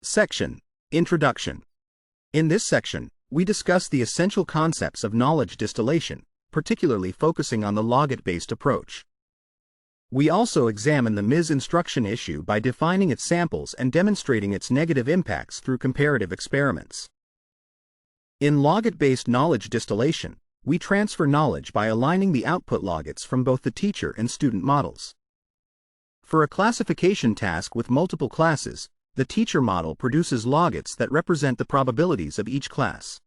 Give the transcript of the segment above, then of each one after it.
Section: Introduction. In this section, we discuss the essential concepts of knowledge distillation, particularly focusing on the Logit-based approach. We also examine the MIS instruction issue by defining its samples and demonstrating its negative impacts through comparative experiments. In Logit-based knowledge distillation, we transfer knowledge by aligning the output logits from both the teacher and student models. For a classification task with multiple classes, the teacher model produces logits that represent the probabilities of each class.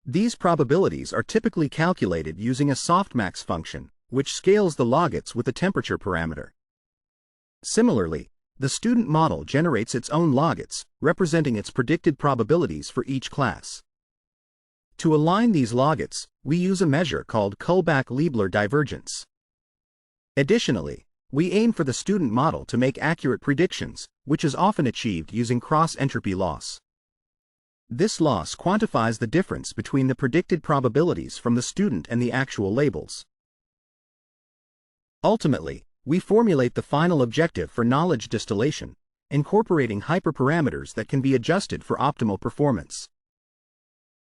These probabilities are typically calculated using a softmax function, which scales the logits with a temperature parameter. Similarly, the student model generates its own logits, representing its predicted probabilities for each class. To align these logits, we use a measure called Kullback-Leibler divergence. Additionally, we aim for the student model to make accurate predictions, which is often achieved using cross-entropy loss. This loss quantifies the difference between the predicted probabilities from the student and the actual labels. Ultimately, we formulate the final objective for knowledge distillation, incorporating hyperparameters that can be adjusted for optimal performance.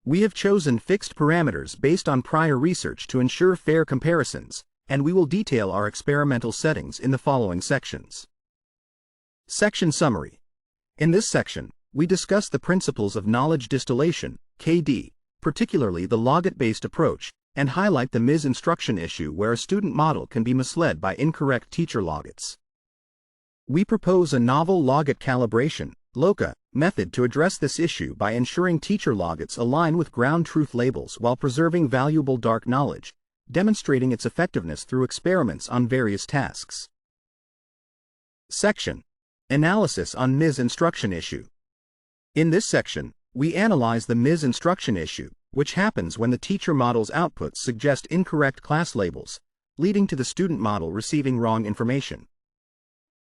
We have chosen fixed parameters based on prior research to ensure fair comparisons, and we will detail our experimental settings in the following sections. Section Summary. In this section, we discuss the principles of knowledge distillation, KD, particularly the Logit-based approach, and highlight the MIS instruction issue where a student model can be misled by incorrect teacher logits. We propose a novel Logit Calibration, LoCa, method to address this issue by ensuring teacher logits align with ground truth labels while preserving valuable dark knowledge, demonstrating its effectiveness through experiments on various tasks. Section: Analysis on MIS instruction issue. In this section, we analyze the MIS instruction issue, which happens when the teacher model's outputs suggest incorrect class labels, leading to the student model receiving wrong information.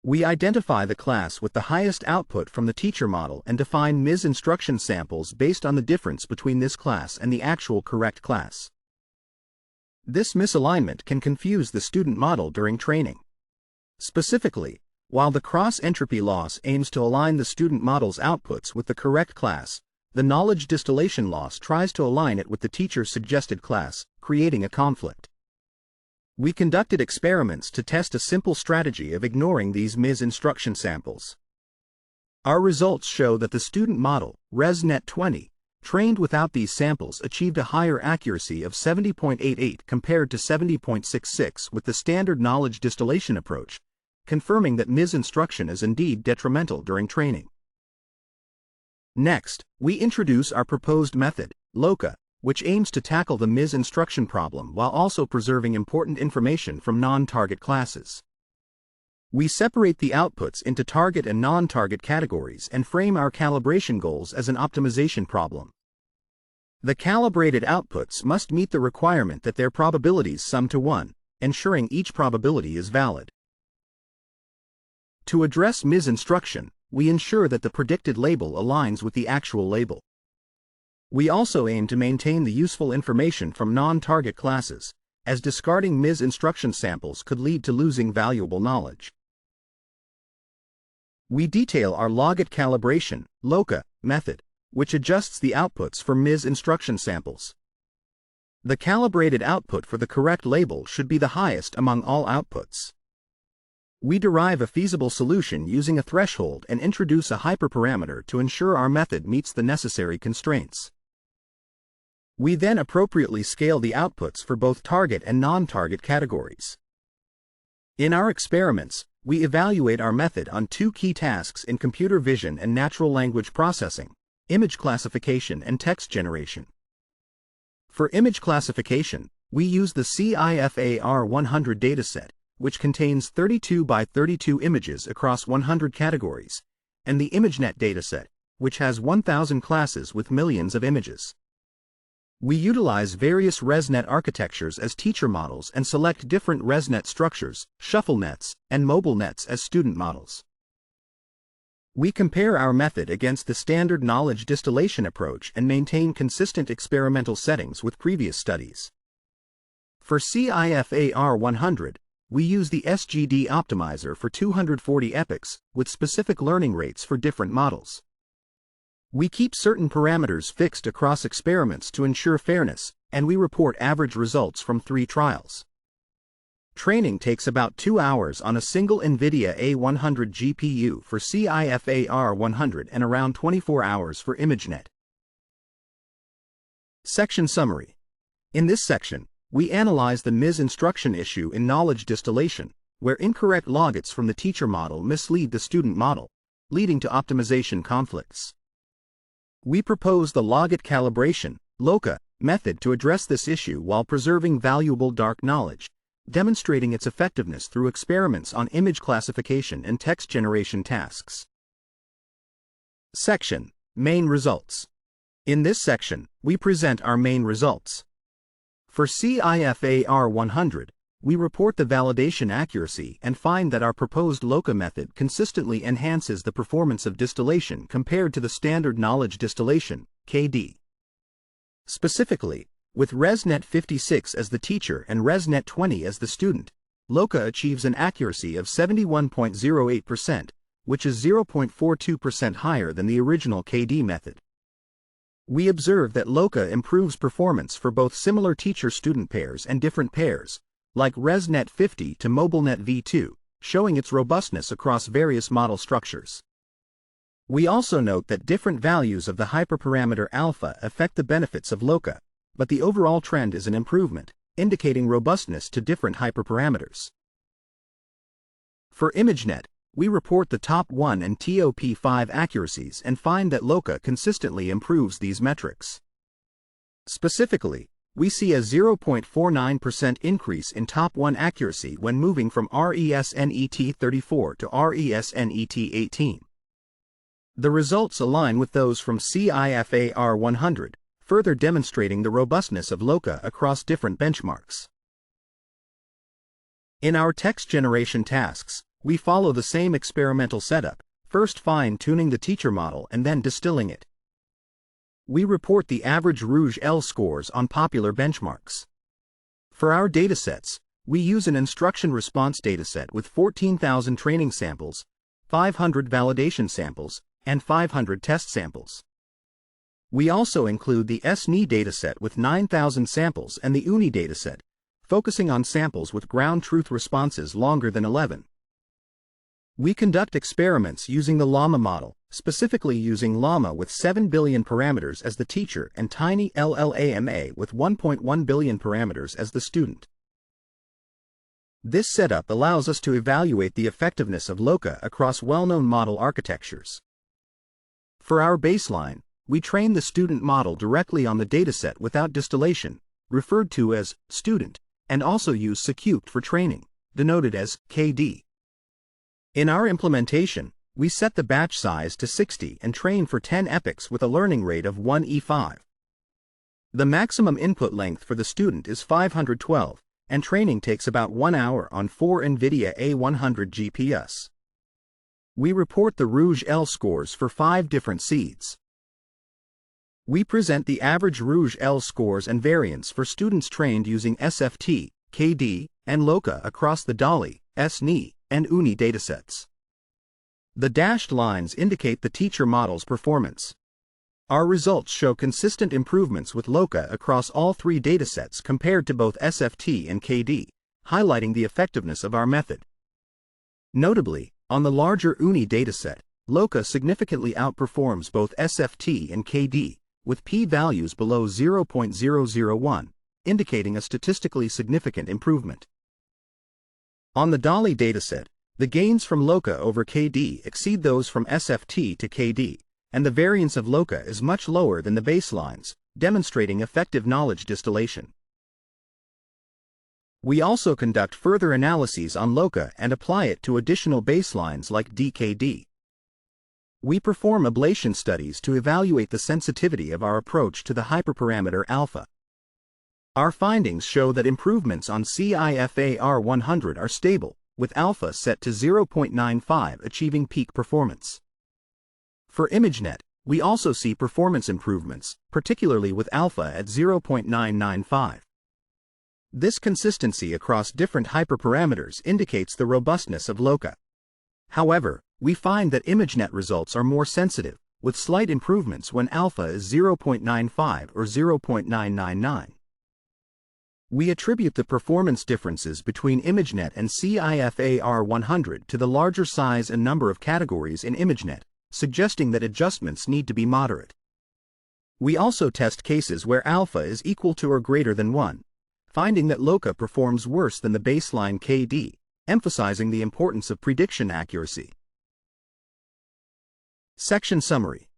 We identify the class with the highest output from the teacher model and define MIS instruction samples based on the difference between this class and the actual correct class. This misalignment can confuse the student model during training. Specifically, while the cross-entropy loss aims to align the student model's outputs with the correct class, the knowledge distillation loss tries to align it with the teacher's suggested class, creating a conflict. We conducted experiments to test a simple strategy of ignoring these MIS instruction samples. Our results show that the student model, ResNet 20, trained without these samples achieved a higher accuracy of 70.88 compared to 70.66 with the standard knowledge distillation approach, confirming that MIS instruction is indeed detrimental during training. Next, we introduce our proposed method, LoCa, which aims to tackle the MIS instruction problem while also preserving important information from non-target classes. We separate the outputs into target and non-target categories and frame our calibration goals as an optimization problem. The calibrated outputs must meet the requirement that their probabilities sum to 1, ensuring each probability is valid. To address MIS instruction, we ensure that the predicted label aligns with the actual label. We also aim to maintain the useful information from non-target classes, as discarding MIS instruction samples could lead to losing valuable knowledge. We detail our Logit Calibration, LoCa, method, which adjusts the outputs for MIS instruction samples. The calibrated output for the correct label should be the highest among all outputs. We derive a feasible solution using a threshold and introduce a hyperparameter to ensure our method meets the necessary constraints. We then appropriately scale the outputs for both target and non-target categories. In our experiments, we evaluate our method on two key tasks in computer vision and natural language processing: image classification and text generation. For image classification, we use the CIFAR 100 dataset, which contains 32 by 32 images across 100 categories, and the ImageNet dataset, which has 1,000 classes with millions of images. We utilize various ResNet architectures as teacher models and select different ResNet structures, shuffle nets, and mobile nets as student models. We compare our method against the standard knowledge distillation approach and maintain consistent experimental settings with previous studies. For CIFAR 100, we use the SGD optimizer for 240 epochs, with specific learning rates for different models. We keep certain parameters fixed across experiments to ensure fairness, and we report average results from 3 trials. Training takes about 2 hours on a single NVIDIA A100 GPU for CIFAR 100 and around 24 hours for ImageNet. Section Summary. In this section, we analyze the misinstruction issue in knowledge distillation, where incorrect logits from the teacher model mislead the student model, leading to optimization conflicts. We propose the Logit Calibration, LoCa, method to address this issue while preserving valuable dark knowledge, demonstrating its effectiveness through experiments on image classification and text generation tasks. Section: Main Results. In this section, we present our main results. For CIFAR 100, we report the validation accuracy and find that our proposed LoCa method consistently enhances the performance of distillation compared to the standard knowledge distillation, KD. Specifically, with ResNet 56 as the teacher and ResNet 20 as the student, LoCa achieves an accuracy of 71.08%, which is 0.42% higher than the original KD method. We observe that LoCa improves performance for both similar teacher-student pairs and different pairs, like ResNet 50 to MobileNet V2, showing its robustness across various model structures. We also note that different values of the hyperparameter alpha affect the benefits of LoCa, but the overall trend is an improvement, indicating robustness to different hyperparameters. For ImageNet, we report the top 1 and TOP5 accuracies and find that LoCa consistently improves these metrics. Specifically, we see a 0.49% increase in top 1 accuracy when moving from ResNet 34 to ResNet 18. The results align with those from CIFAR 100, further demonstrating the robustness of LoCa across different benchmarks. In our text generation tasks, we follow the same experimental setup, first fine-tuning the teacher model and then distilling it. We report the average Rouge L scores on popular benchmarks. For our datasets, we use an instruction response dataset with 14,000 training samples, 500 validation samples, and 500 test samples. We also include the SNI dataset with 9,000 samples and the UNI dataset, focusing on samples with ground truth responses longer than 11. We conduct experiments using the Llama model, specifically using Llama with 7 billion parameters as the teacher and Tiny LLAMA with 1.1 billion parameters as the student. This setup allows us to evaluate the effectiveness of LoCa across well-known model architectures. For our baseline, we train the student model directly on the dataset without distillation, referred to as student, and also use Seqt for training, denoted as KD. In our implementation, we set the batch size to 60 and train for 10 epochs with a learning rate of 1E5. The maximum input length for the student is 512, and training takes about 1 hour on 4 NVIDIA A100 GPUs. We report the Rouge L scores for 5 different seeds. We present the average Rouge L scores and variance for students trained using SFT, KD, and LoCa across the DALI, SNI, and UNI datasets. The dashed lines indicate the teacher model's performance. Our results show consistent improvements with LoCa across all 3 datasets compared to both SFT and KD, highlighting the effectiveness of our method. Notably, on the larger UNI dataset, LoCa significantly outperforms both SFT and KD, with p-values below 0.001, indicating a statistically significant improvement. On the DALI dataset, the gains from LoCa over KD exceed those from SFT to KD, and the variance of LoCa is much lower than the baselines, demonstrating effective knowledge distillation. We also conduct further analyses on LoCa and apply it to additional baselines like DKD. We perform ablation studies to evaluate the sensitivity of our approach to the hyperparameter alpha. Our findings show that improvements on CIFAR 100 are stable, with alpha set to 0.95 achieving peak performance. For ImageNet, we also see performance improvements, particularly with alpha at 0.995. This consistency across different hyperparameters indicates the robustness of LoCa. However, we find that ImageNet results are more sensitive, with slight improvements when alpha is 0.95 or 0.999. We attribute the performance differences between ImageNet and CIFAR 100 to the larger size and number of categories in ImageNet, suggesting that adjustments need to be moderate. We also test cases where alpha is equal to or greater than 1, finding that LoCa performs worse than the baseline KD, emphasizing the importance of prediction accuracy. Section Summary.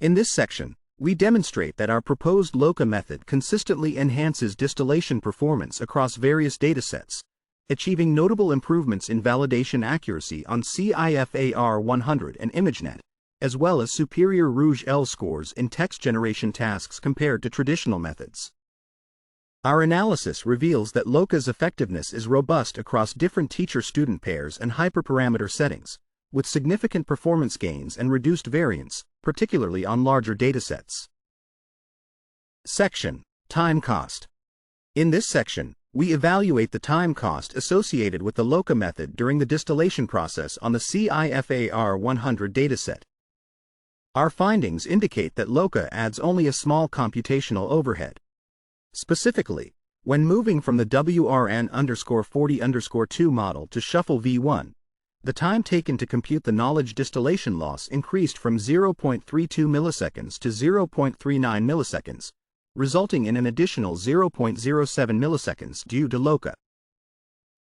In this section, we demonstrate that our proposed LoCa method consistently enhances distillation performance across various datasets, achieving notable improvements in validation accuracy on CIFAR 100 and ImageNet, as well as superior Rouge L scores in text generation tasks compared to traditional methods. Our analysis reveals that LoCa's effectiveness is robust across different teacher-student pairs and hyperparameter settings, with significant performance gains and reduced variance, particularly on larger datasets. Section: Time Cost. In this section, we evaluate the time cost associated with the LoCa method during the distillation process on the CIFAR 100 dataset. Our findings indicate that LoCa adds only a small computational overhead. Specifically, when moving from the WRN_40_2 model to Shuffle V1, the time taken to compute the knowledge distillation loss increased from 0.32 milliseconds to 0.39 milliseconds, resulting in an additional 0.07 milliseconds due to LoCa.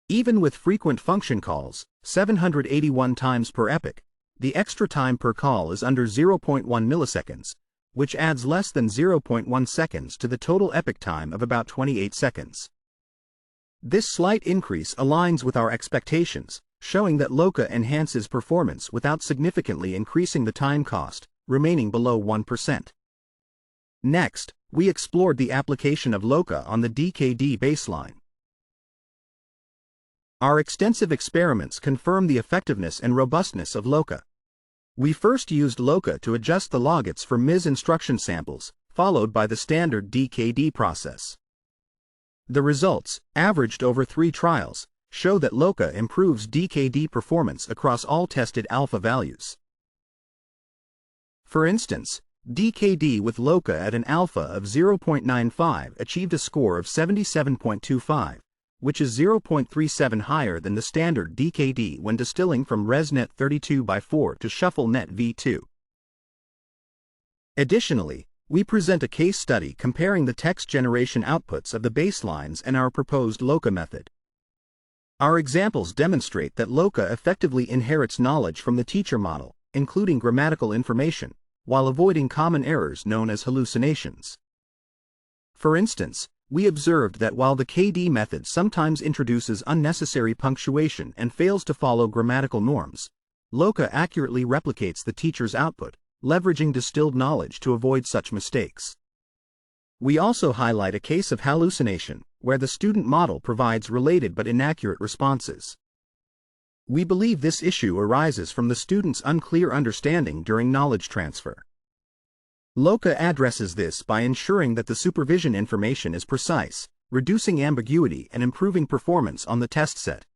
Even with frequent function calls, 781 times per epoch, the extra time per call is under 0.1 milliseconds, which adds less than 0.1 seconds to the total epoch time of about 28 seconds. This slight increase aligns with our expectations, showing that LoCa enhances performance without significantly increasing the time cost, remaining below 1%. Next, we explored the application of LoCa on the DKD baseline. Our extensive experiments confirm the effectiveness and robustness of LoCa. We first used LoCa to adjust the logits for MIS instruction samples, followed by the standard DKD process. The results, averaged over 3 trials, show that LoCa improves DKD performance across all tested alpha values. For instance, DKD with LoCa at an alpha of 0.95 achieved a score of 77.25, which is 0.37 higher than the standard DKD when distilling from ResNet 32x4 to ShuffleNet V2. Additionally, we present a case study comparing the text generation outputs of the baselines and our proposed LoCa method. Our examples demonstrate that LoCa effectively inherits knowledge from the teacher model, including grammatical information, while avoiding common errors known as hallucinations. For instance, we observed that while the KD method sometimes introduces unnecessary punctuation and fails to follow grammatical norms, LoCa accurately replicates the teacher's output, leveraging distilled knowledge to avoid such mistakes. We also highlight a case of hallucination, where the student model provides related but inaccurate responses. We believe this issue arises from the student's unclear understanding during knowledge transfer. LoCa addresses this by ensuring that the supervision information is precise, reducing ambiguity and improving performance on the test set.